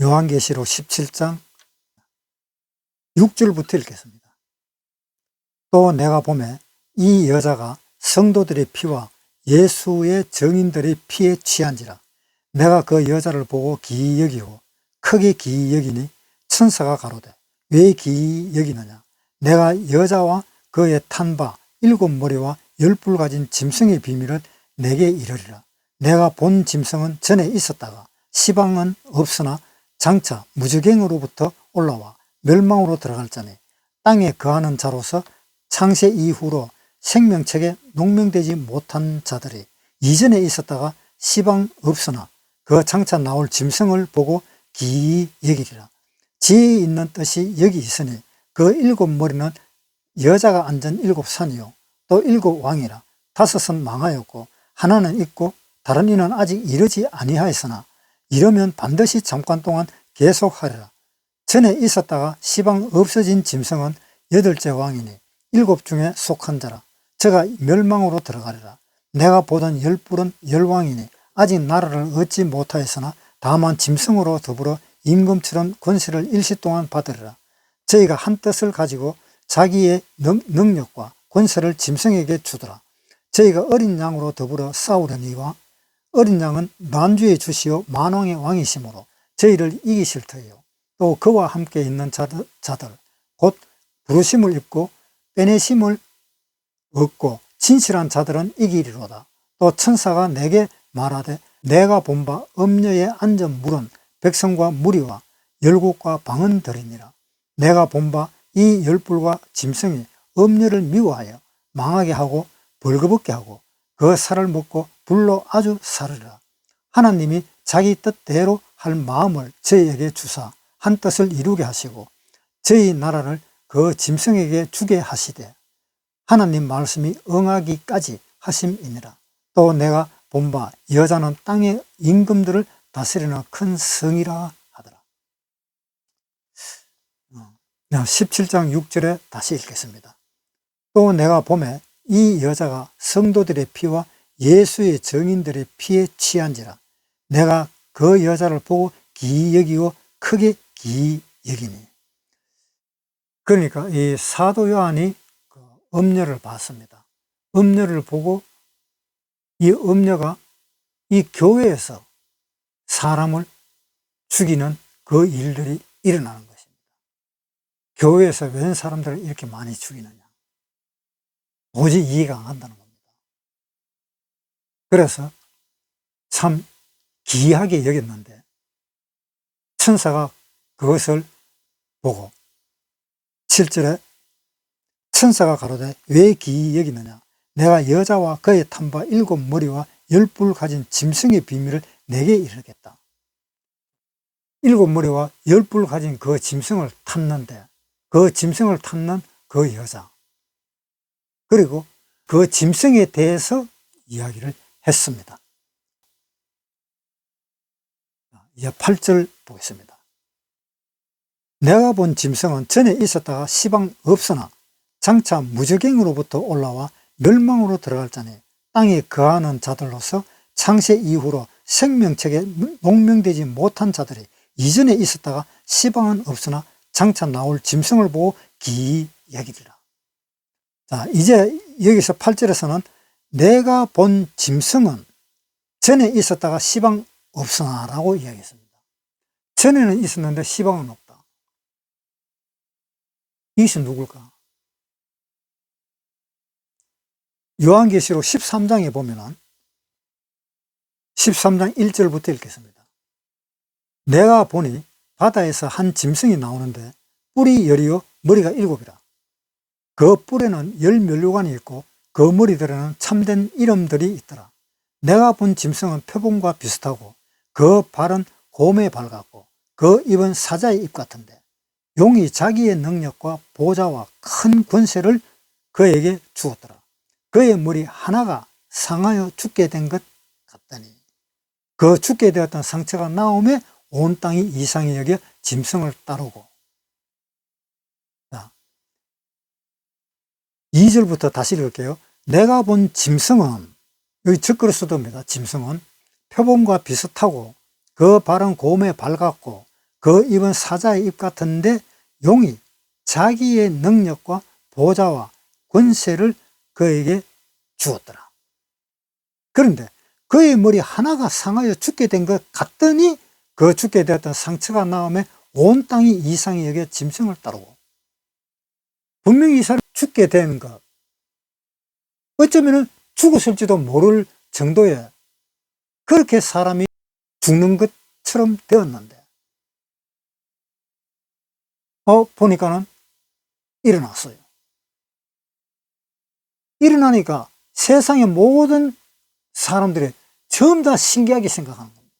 요한계시록 17장 6절부터 읽겠습니다. 또 내가 보매 이 여자가 성도들의 피와 예수의 증인들의 피에 취한지라. 내가 그 여자를 보고 기이 여기고 크게 기이 여기니 천사가 가로되 왜 기이 여기느냐. 내가 여자와 그의 탄 바 7머리와 10뿔 가진 짐승의 비밀을 내게 이르리라. 내가 본 짐승은 전에 있었다가 시방은 없으나 장차 무저갱으로부터 올라와 멸망으로 들어갈 자니 땅에 거하는 자로서 창세 이후로 생명책에 농명되지 못한 자들이 이전에 있었다가 시방 없으나 그 장차 나올 짐승을 보고 기이 여기리라. 지혜 있는 뜻이 여기 있으니 그 7머리는 여자가 앉은 7산이요 또 7왕이라. 5은 망하였고 하나는 있고 다른 이는 아직 이르지 아니하였으나 이러면 반드시 잠깐 동안 계속하리라. 전에 있었다가 시방 없어진 짐승은 8째 왕이니 7 중에 속한 자라. 저가 멸망으로 들어가리라. 내가 보던 10뿔은 10왕이니 아직 나라를 얻지 못하였으나 다만 짐승으로 더불어 임금처럼 권세를 일시 동안 받으리라. 저희가 한 뜻을 가지고 자기의 능력과 권세를 짐승에게 주더라. 저희가 어린 양으로 더불어 싸우려니와 어린 양은 만주의 주시오 만왕의 왕이시므로 저희를 이기실 터이요. 또 그와 함께 있는 자들 곧 부르심을 입고 빼내심을 얻고 진실한 자들은 이기리로다. 또 천사가 내게 말하되 내가 본 바 음녀에 앉은 물은 백성과 무리와 열국과 방은 들이니라. 내가 본 바 이 10뿔과 짐승이 음녀를 미워하여 망하게 하고 벌거벗게 하고 그 살을 먹고 불로 아주 사르리라. 하나님이 자기 뜻대로 할 마음을 저희에게 주사 한 뜻을 이루게 하시고 저희 나라를 그 짐승에게 주게 하시되 하나님 말씀이 응하기까지 하심이니라. 또 내가 본 바 여자는 땅의 임금들을 다스리는 큰 성이라 하더라. 17장 6절에 다시 읽겠습니다. 또 내가 보매 이 여자가 성도들의 피와 예수의 증인들의 피에 취한지라. 내가 그 여자를 보고 기이 여기고 크게 기이 여기니. 그러니까 이 사도 요한이 음녀를 봤습니다. 음녀를 보고 이 음녀가 이 교회에서 사람을 죽이는 그 일들이 일어나는 것입니다. 교회에서 웬 사람들을 이렇게 많이 죽이느냐. 도저히 이해가 안 간다는 겁니다. 그래서 참 기이하게 여겼는데 천사가 그것을 보고 7절에 천사가 가로되 왜 기이 여기느냐. 내가 여자와 그의 탄 바 7머리와 10뿔 가진 짐승의 비밀을 내게 이르겠다. 7머리와 10뿔 가진 그 짐승을 탔는데 그 짐승을 탔는 그 여자 그리고 그 짐승에 대해서 이야기를 했습니다. 이제 8절 보겠습니다. 내가 본 짐승은 전에 있었다가 시방 없으나 장차 무저갱으로부터 올라와 멸망으로 들어갈 자니 땅에 거하는 자들로서 창세 이후로 생명책에 농명되지 못한 자들이 이전에 있었다가 시방은 없으나 장차 나올 짐승을 보고 기이 여기리라. 자, 이제 여기서 8절에서는 내가 본 짐승은 전에 있었다가 시방 없으나 라고 이야기했습니다. 전에는 있었는데 시방은 없다. 이것이 누굴까? 요한계시록 13장에 보면은 13장 1절부터 읽겠습니다. 내가 보니 바다에서 한 짐승이 나오는데 뿔이 10이요 머리가 7이라. 그 뿔에는 10면류관이 있고 그 머리들에는 참된 이름들이 있더라. 내가 본 짐승은 표범과 비슷하고 그 발은 곰의 발 같고 그 입은 사자의 입 같은데 용이 자기의 능력과 보좌와 큰 권세를 그에게 주었더라. 그의 머리 하나가 상하여 죽게 된 것 같다니. 그 죽게 되었던 상처가 나오매 온 땅이 이상히 여겨 짐승을 따르고. 자, 2절부터 다시 읽을게요. 내가 본 짐승은, 여기 적그릇 써둡니다. 짐승은 표범과 비슷하고 그 발은 곰의 발 같고 그 입은 사자의 입 같은데 용이 자기의 능력과 보좌와 권세를 그에게 주었더라. 그런데 그의 머리 하나가 상하여 죽게 된 것 같더니 그 죽게 되었던 상처가 나음에 온 땅이 이상히 여겨 짐승을 따르고, 분명히 이 사람이 죽게 된 것, 어쩌면 죽었을지도 모를 정도의 그렇게 사람이 죽는 것처럼 되었는데, 보니까는 일어났어요. 일어나니까 세상의 모든 사람들이 전부 다 신기하게 생각하는 겁니다.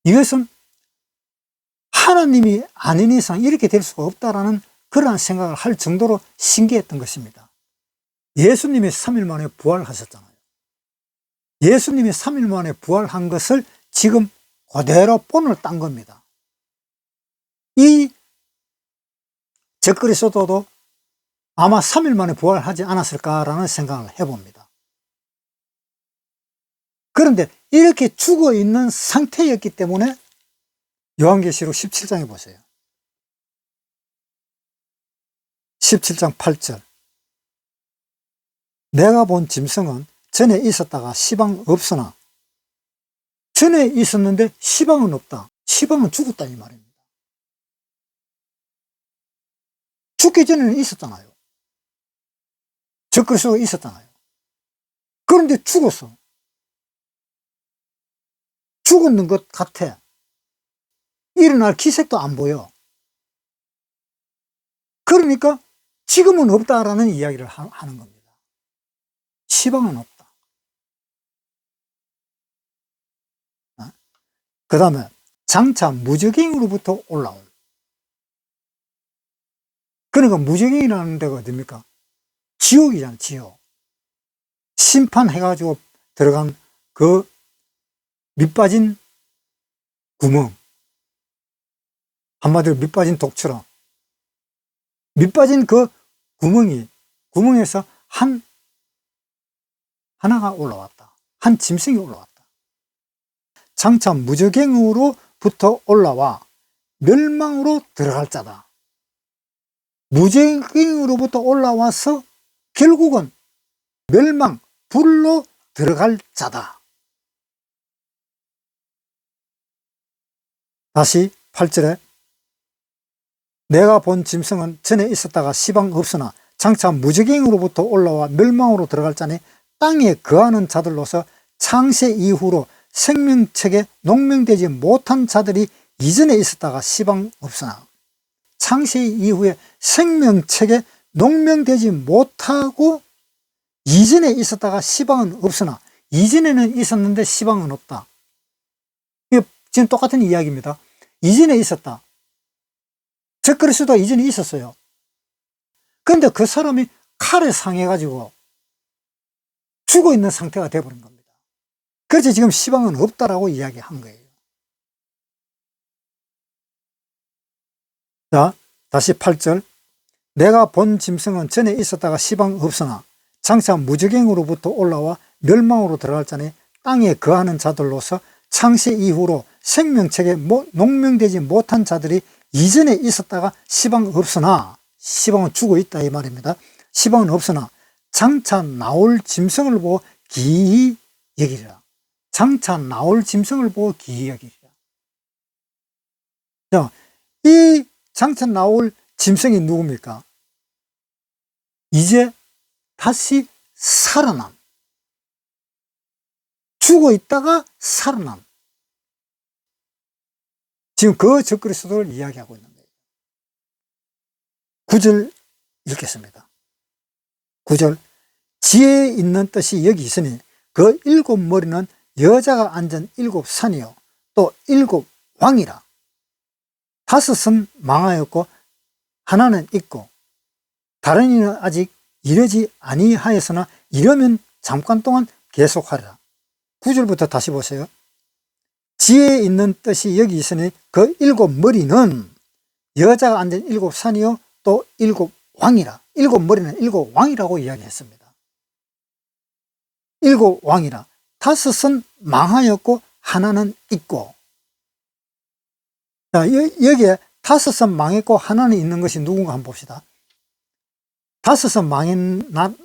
이것은 하나님이 아닌 이상 이렇게 될 수가 없다라는 그러한 생각을 할 정도로 신기했던 것입니다. 예수님이 3일 만에 부활하셨잖아요. 예수님이 3일 만에 부활한 것을 지금 그대로 본을 딴 겁니다. 이 적그리스도도 아마 3일 만에 부활하지 않았을까라는 생각을 해봅니다. 그런데 이렇게 죽어 있는 상태였기 때문에 요한계시록 17장에 보세요. 17장 8절. 내가 본 짐승은 전에 있었다가 시방 없으나, 전에 있었는데 시방은 없다. 시방은 죽었다 이 말입니다. 죽기 전에는 있었잖아요. 적그리스도가 있었잖아요. 그런데 죽었어. 죽었는 것 같아. 일어날 기색도 안 보여. 그러니까 지금은 없다라는 이야기를 하는 겁니다. 시방은 없다. 그 다음에 장차 무적행으로부터 올라온. 그러니까 무적행이라는 데가 어딥니까? 지옥이잖아, 지옥. 심판해가지고 들어간 그 밑빠진 구멍. 한마디로 밑빠진 독처럼. 밑빠진 그 구멍에서 하나가 올라왔다. 한 짐승이 올라왔다. 장차 무적행으로부터 올라와 멸망으로 들어갈 자다. 무적행으로부터 올라와서 결국은 멸망, 불로 들어갈 자다. 다시 8절에 내가 본 짐승은 전에 있었다가 시방 없으나 장차 무적행으로부터 올라와 멸망으로 들어갈 자니 땅에 거하는 자들로서 창세 이후로 생명책에 농명되지 못한 자들이 이전에 있었다가 시방 없으나, 창세 이후에 생명책에 농명되지 못하고 이전에 있었다가 시방은 없으나, 이전에는 있었는데 시방은 없다. 이게 지금 똑같은 이야기입니다. 이전에 있었다. 적그리스도가 이전에 있었어요. 그런데 그 사람이 칼에 상해가지고 죽어 있는 상태가 되어버린 겁니다. 그래서 지금 시방은 없다라고 이야기한 거예요. 자, 다시 8절. 내가 본 짐승은 전에 있었다가 시방 없으나 장차 무적행으로부터 올라와 멸망으로 들어갈 자니 땅에 거하는 자들로서 창세 이후로 생명책에 농명되지 못한 자들이 이전에 있었다가 시방 없으나, 시방은 죽어 있다 이 말입니다. 시방은 없으나 장차 나올 짐승을 보고 기이 여기리라. 장차 나올 짐승을 보고 기이 여기리라. 자, 이 장차 나올 짐승이 누굽니까? 이제 다시 살아남, 죽어 있다가 살아남, 지금 그 적그리스도를 이야기하고 있는 거예요. 9절 읽겠습니다. 9절. 지혜에 있는 뜻이 여기 있으니 그 7머리는 여자가 앉은 7산이요 또 7왕이라. 5은 망하였고 하나는 있고 다른 이는 아직 이르지 아니하였으나 이르면 잠깐 동안 계속하리라. 9절부터 다시 보세요. 지혜에 있는 뜻이 여기 있으니 그 7머리는 여자가 앉은 7산이요 또 7왕이라. 7머리는 7왕이라고 이야기했습니다. 7왕이라. 5은 망하였고 하나는 있고. 자, 여기에 다섯은 망했고 하나는 있는 것이 누군가 한번 봅시다. 다섯은 망한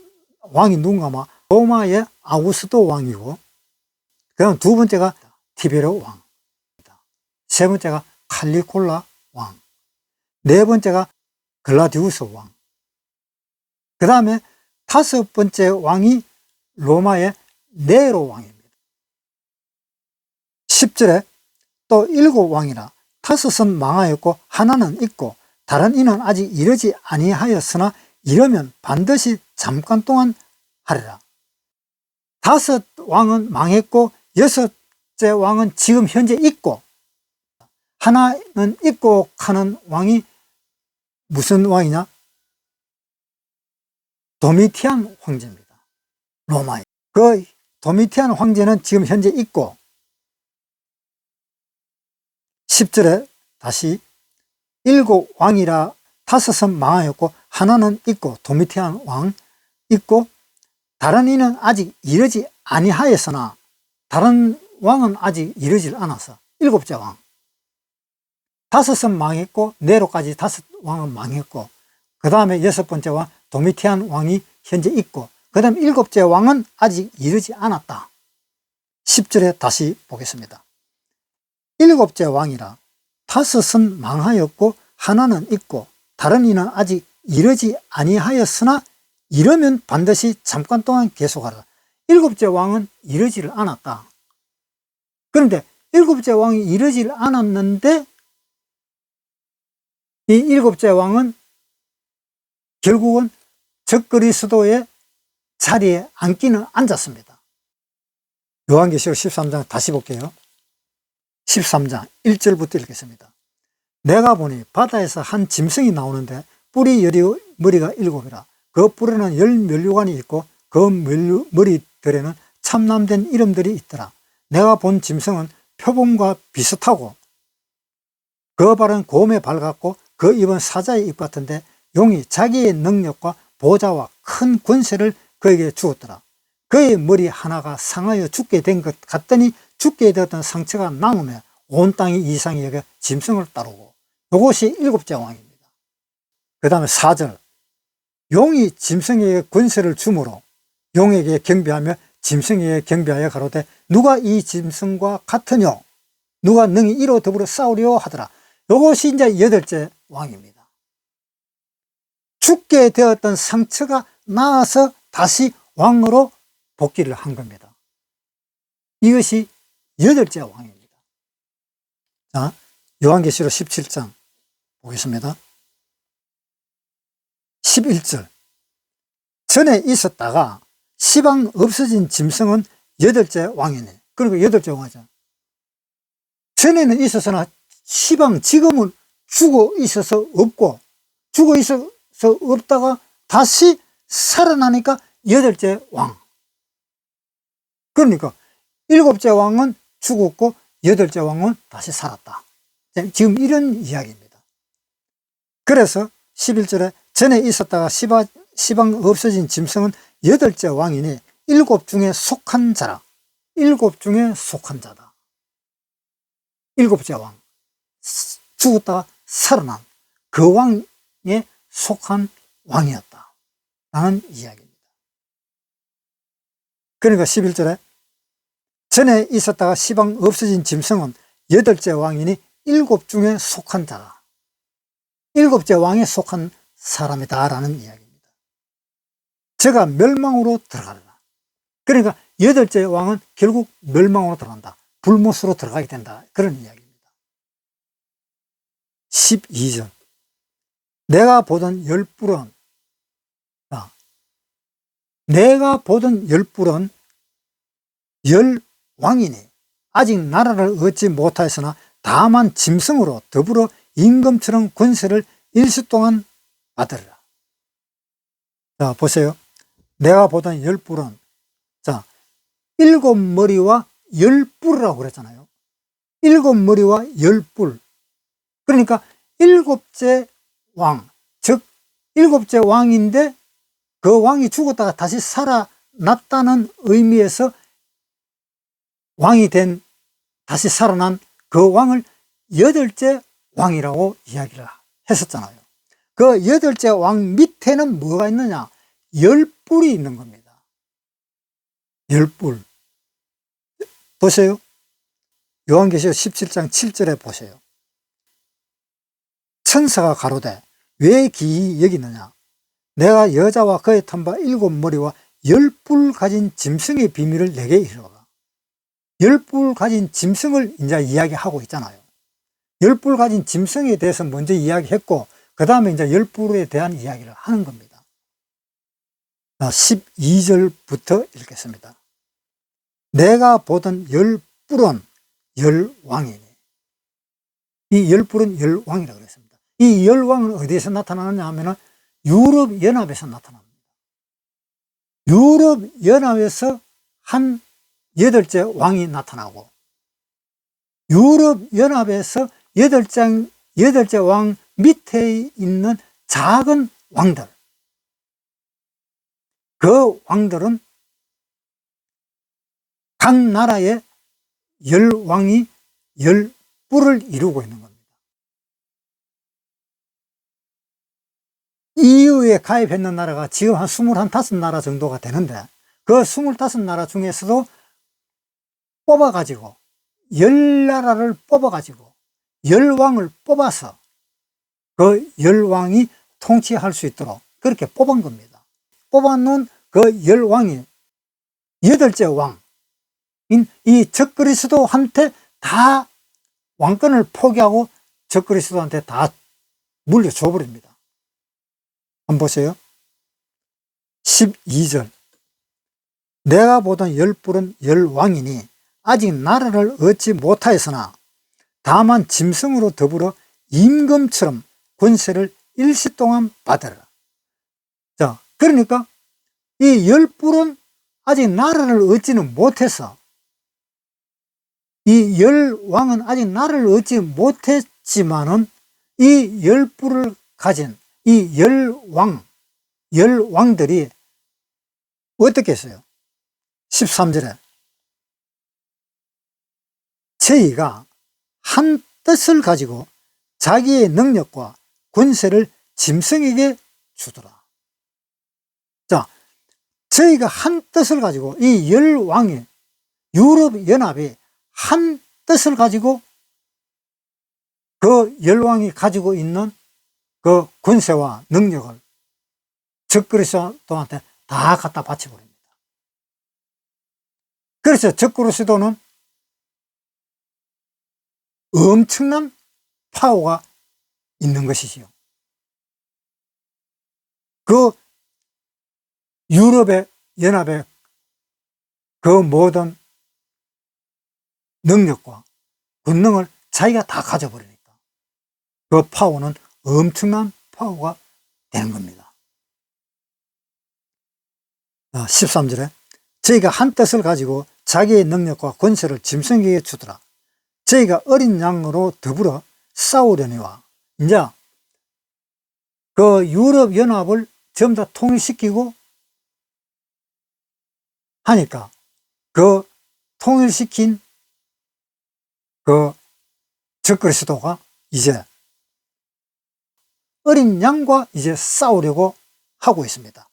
왕이 누군가 하면 로마의 아우구스도 왕이고, 그다음 두 번째가 티베리오 왕, 세 번째가 칼리콜라 왕, 네 번째가 글라디우스 왕, 그 다음에 다섯 번째 왕이 로마의 네로 왕입니다. 10절에 또 일곱 왕이라 다섯은 망하였고 하나는 있고 다른 이는 아직 이르지 아니하였으나 이르면 반드시 잠깐 동안 하리라. 다섯 왕은 망했고 여섯째 왕은 지금 현재 있고, 하나는 있고 하는 왕이 무슨 왕이냐? 도미티안 황제입니다. 로마의. 그 도미티안 황제는 지금 현재 있고, 10절에 다시 일곱 왕이라 다섯은 망하였고 하나는 있고 도미티안 왕 있고 다른 이는 아직 이르지 아니하였으나, 다른 왕은 아직 이르질 않았어. 일곱째 왕. 다섯은 망했고 네로까지 다섯 왕은 망했고, 그 다음에 여섯 번째 왕 도미티안 왕이 현재 있고, 그 다음 일곱째 왕은 아직 이르지 않았다. 10절에 다시 보겠습니다. 일곱째 왕이라 다섯은 망하였고 하나는 있고 다른 이는 아직 이르지 아니하였으나 이르면 반드시 잠깐 동안 계속하라. 일곱째 왕은 이르지를 않았다. 그런데 일곱째 왕이 이르지를 않았는데 이 일곱째 왕은 결국은 적그리스도의 자리에 앉기는 앉았습니다. 요한계시록 13장 다시 볼게요. 13장 1절부터 읽겠습니다. 내가 보니 바다에서 한 짐승이 나오는데 뿔이 머리가 일곱이라. 그 뿔에는 10면류관이 있고 그 머리들에는 참남된 이름들이 있더라. 내가 본 짐승은 표범과 비슷하고 그 발은 곰의 발 같고 그 입은 사자의 입 같은데 용이 자기의 능력과 보좌와 큰 권세를 그에게 주었더라. 그의 머리 하나가 상하여 죽게 된 것 같더니 죽게 되었던 상처가 남으며 온 땅이 이상히 여겨 짐승을 따르고, 이것이 일곱째 왕입니다. 그 다음에 4절, 용이 짐승에게 권세를 주므로 용에게 경배하며 짐승에게 경배하여 가로되 누가 이 짐승과 같으뇨? 누가 능히 이로 더불어 싸우려 하더라. 이것이 이제 여덟째 왕입니다. 죽게 되었던 상처가 나아서 다시 왕으로 복귀를 한 겁니다. 이것이 여덟째 왕입니다. 자, 요한계시록 17장 보겠습니다. 11절, 전에 있었다가 시방 없어진 짐승은 여덟째 왕이네. 그러니까 여덟째 왕이죠. 전에는 있었으나 시방, 지금은 죽어 있어서 없고, 죽어 있어서 없다가 다시 살아나니까 여덟째 왕. 그러니까 일곱째 왕은 죽었고 여덟째 왕은 다시 살았다. 지금 이런 이야기입니다. 그래서 11절에 전에 있었다가 시방 없어진 짐승은 여덟째 왕이니 일곱 중에 속한 자라. 일곱 중에 속한 자다. 일곱째 왕. 죽었다가 살아난 그 왕에 속한 왕이었다. 라는 이야기입니다. 그러니까 11절에 전에 있었다가 시방 없어진 짐승은 여덟째 왕이니 일곱 중에 속한 자다. 일곱째 왕에 속한 사람이다 라는 이야기입니다. 저가 멸망으로 들어가리라. 그러니까 여덟째 왕은 결국 멸망으로 들어간다. 불못으로 들어가게 된다. 그런 이야기입니다. 12절, 내가 보던 열뿔은, 내가 보던 열뿔은 열 왕이니 아직 나라를 얻지 못하였으나 다만 짐승으로 더불어 임금처럼 권세를 일시 동안 받으리라. 자, 보세요. 내가 보던 열뿔은, 자, 일곱 머리와 열뿔이라고 그랬잖아요. 일곱 머리와 열뿔. 그러니까 일곱째 왕, 즉 일곱째 왕인데 그 왕이 죽었다가 다시 살아났다는 의미에서 왕이 된, 다시 살아난 그 왕을 여덟째 왕이라고 이야기를 했었잖아요. 그 8째 왕 밑에는 뭐가 있느냐? 10뿔이 있는 겁니다. 10뿔. 보세요. 요한계시록 17장 7절에 보세요. 천사가 가로되 왜 기이 여기느냐? 내가 여자와 그의 텀바 7머리와 10뿔 가진 짐승의 비밀을 내게 이르노라. 10뿔 가진 짐승을 이제 이야기하고 있잖아요. 10뿔 가진 짐승에 대해서 먼저 이야기했고, 그 다음에 이제 10뿔에 대한 이야기를 하는 겁니다. 12절부터 읽겠습니다. 내가 보던 10뿔은 10왕이니. 이 10뿔은 10왕이라고 그랬습니다. 이 10왕은 어디에서 나타나느냐 하면은 유럽연합에서 나타납니다. 유럽연합에서 한 8째 왕이 나타나고, 유럽연합에서 8째 왕 밑에 있는 작은 왕들, 그 왕들은 각 나라의 10왕이 10뿔을 이루고 있는 겁니다. EU에 가입했는 나라가 지금 한 25나라 정도가 되는데, 그 25나라 중에서도 뽑아가지고 10나라를 뽑아가지고 10왕을 뽑아서 그 10왕이 통치할 수 있도록 그렇게 뽑은 겁니다. 뽑아놓은 그 10왕이 8째 왕인 이 적그리스도한테 다 왕권을 포기하고 적그리스도한테 다 물려줘 버립니다. 한번 보세요. 12절. 내가 보던 10뿔은 10왕이니 아직 나라를 얻지 못하였으나 다만 짐승으로 더불어 임금처럼 권세를 일시 동안 받으라. 자, 그러니까 이 10뿔은 아직 나라를 얻지는 못해서, 이 10왕은 아직 나라를 얻지 못했지만은 이 10뿔을 가진 이 10왕들이 어떻게 했어요? 13절에 저희가 한 뜻을 가지고 자기의 능력과 권세를 짐승에게 주더라. 자, 저희가 한 뜻을 가지고 이 10왕이, 유럽연합이 한 뜻을 가지고 그 10왕이 가지고 있는 그 권세와 능력을 적그리스도한테 다 갖다 바쳐버립니다. 그래서 적그리스도는 엄청난 파워가 있는 것이지요. 그 유럽의 연합의 그 모든 능력과 권능을 자기가 다 가져버리니까 그 파워는 엄청난 파워가 되는 겁니다. 13절에 저희가 한 뜻을 가지고 자기의 능력과 권세를 짐승에게 주더라. 저희가 어린 양으로 더불어 싸우려니와, 이제 그 유럽연합을 전부 다 통일시키고 하니까 그 통일시킨 그 적그리스도가 이제 어린 양과 이제 싸우려고 하고 있습니다.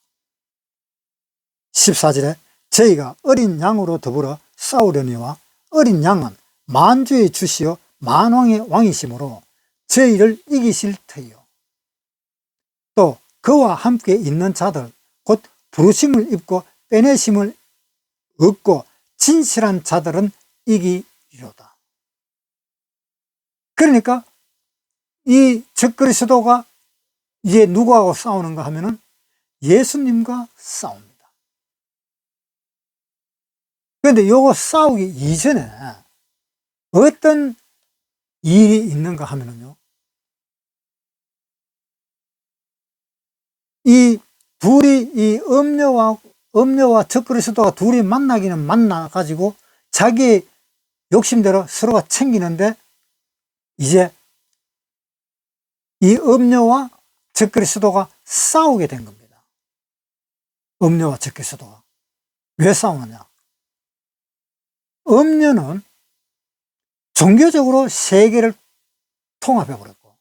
14절에 저희가 어린 양으로 더불어 싸우려니와 어린 양은 만주의 주시요 만왕의 왕이시므로 저희를 이기실 터이요. 또 그와 함께 있는 자들 곧 부르심을 입고 빼내심을 얻고 진실한 자들은 이기리로다. 그러니까 이 적그리스도가 이제 누구하고 싸우는가 하면은 예수님과 싸웁니다. 그런데 요거 싸우기 이전에 어떤 일이 있는가 하면은요, 이 둘이, 이 음녀와 적그리스도가 둘이 만나기는 만나가지고 자기 욕심대로 서로가 챙기는데, 이제 이 음녀와 적그리스도가 싸우게 된 겁니다. 음녀와 적그리스도가. 왜 싸우느냐? 음녀는 종교적으로 세계를 통합해버렸고,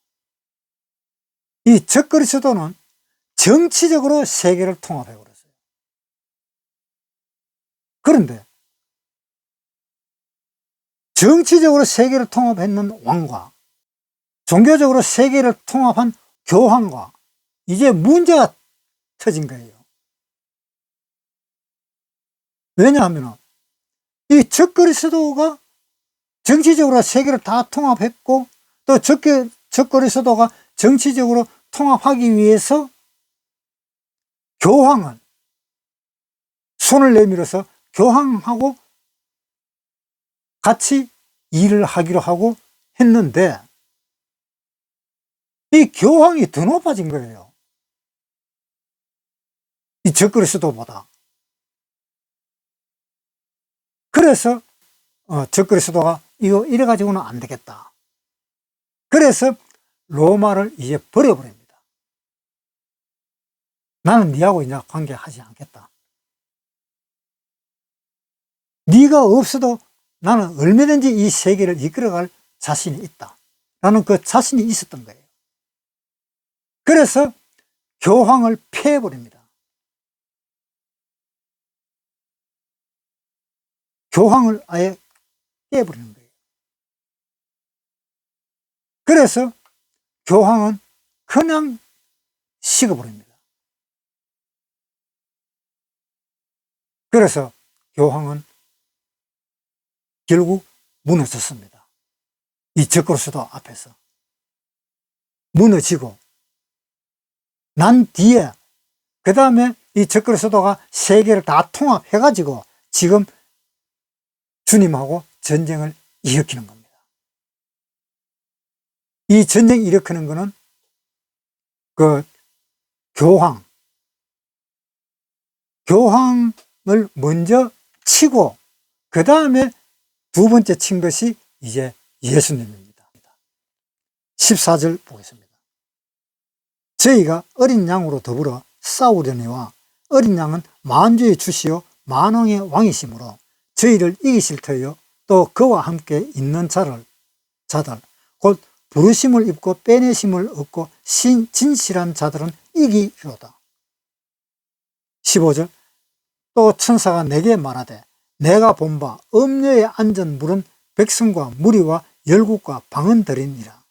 이 적그리스도는 정치적으로 세계를 통합해버렸어요. 그런데 정치적으로 세계를 통합했는 왕과 종교적으로 세계를 통합한 교황과 이제 문제가 터진 거예요. 왜냐하면 이 적그리스도가 정치적으로 세계를 다 통합했고, 또 적그리스도가 정치적으로 통합하기 위해서 교황은 손을 내밀어서 교황하고 같이 일을 하기로 하고 했는데, 이 교황이 더 높아진 거예요, 이 적그리스도보다. 그래서 적그리스도가 이거 이래가지고는 안 되겠다. 그래서 로마를 이제 버려버립니다. 나는 니하고 이제 관계하지 않겠다. 네가 없어도 나는 얼마든지 이 세계를 이끌어갈 자신이 있다. 라는 그 자신이 있었던 거예요. 그래서 교황을 폐해버립니다. 교황을 아예 깨버리는 거예요. 그래서 교황은 그냥 식어버립니다. 그래서 교황은 결국 무너졌습니다. 이 적그리스도 앞에서 무너지고 난 뒤에 그 다음에 이 적그리스도가 세계를 다 통합해가지고 지금 주님하고 전쟁을 일으키는 겁니다. 이 전쟁 일으키는 거는 그 교황을 먼저 치고 그 다음에 두 번째 친 것이 이제 예수님입니다. 14절 보겠습니다. 저희가 어린 양으로 더불어 싸우려니와 어린 양은 만주의 주시요 만왕의 왕이시므로 저희를 이기실 터이요 또 그와 함께 있는 자들 곧 부르심을 입고 빼내심을 얻고 진실한 자들은 이기리로다. 15절 또 천사가 내게 말하되 내가 본 바 음녀에 앉은 물은 백성과 무리와 열국과 방언들이니라.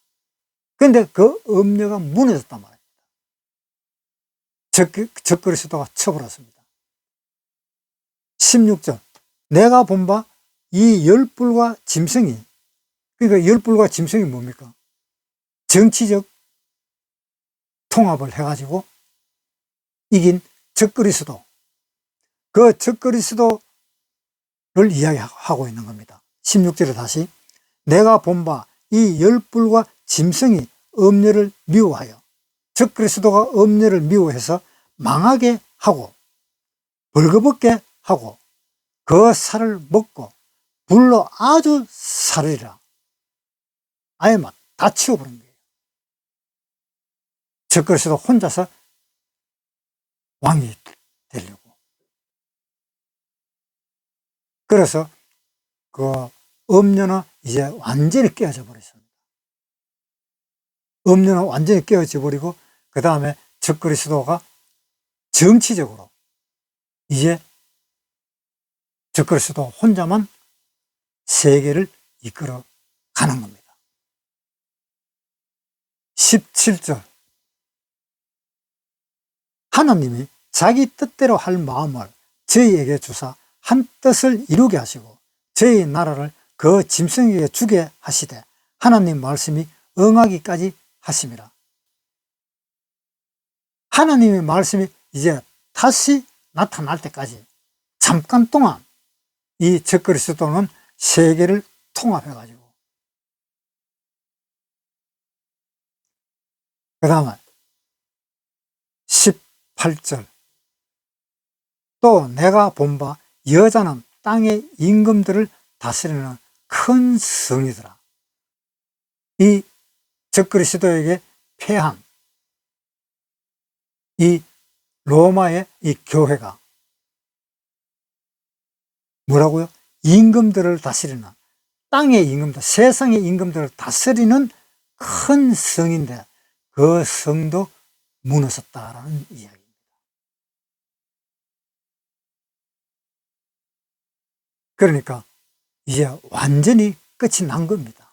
그런데 그 음녀가 무너졌단 말입니다. 적그리스도가 쳐버렸습니다. 16절 내가 본 바 이 열불과 짐승이, 그러니까 열불과 짐승이 뭡니까? 정치적 통합을 해가지고 이긴 적그리스도, 그 적그리스도를 이야기하고 있는 겁니다. 16절에 다시 내가 본 바 이 열불과 짐승이 음녀를 미워하여, 적그리스도가 음녀를 미워해서 망하게 하고 벌거벗게 하고 그 살을 먹고 불로 아주 살으리라. 아예 막 다 치워버린 거예요. 적그리스도 혼자서 왕이 되려고. 그래서 그 음녀는 이제 완전히 깨어져 버렸습니다. 음녀는 완전히 깨어져 버리고 그 다음에 적그리스도가 정치적으로 이제 적그리스도 혼자만 세계를 이끌어 가는 겁니다. 17절 하나님이 자기 뜻대로 할 마음을 저희에게 주사 한 뜻을 이루게 하시고 저희 나라를 그 짐승에게 주게 하시되 하나님 말씀이 응하기까지 하심이라. 하나님의 말씀이 이제 다시 나타날 때까지 잠깐 동안 이 적그리스도는 세계를 통합해가지고 그 다음에 18절 또 내가 본 바 여자는 땅의 임금들을 다스리는 큰 성이더라. 이 적그리스도에게 패한 이 로마의 이 교회가 뭐라고요? 임금들을 다스리는, 땅의 임금들, 세상의 임금들을 다스리는 큰 성인데 그 성도 무너졌다라는 이야기입니다. 그러니까 이제 완전히 끝이 난 겁니다.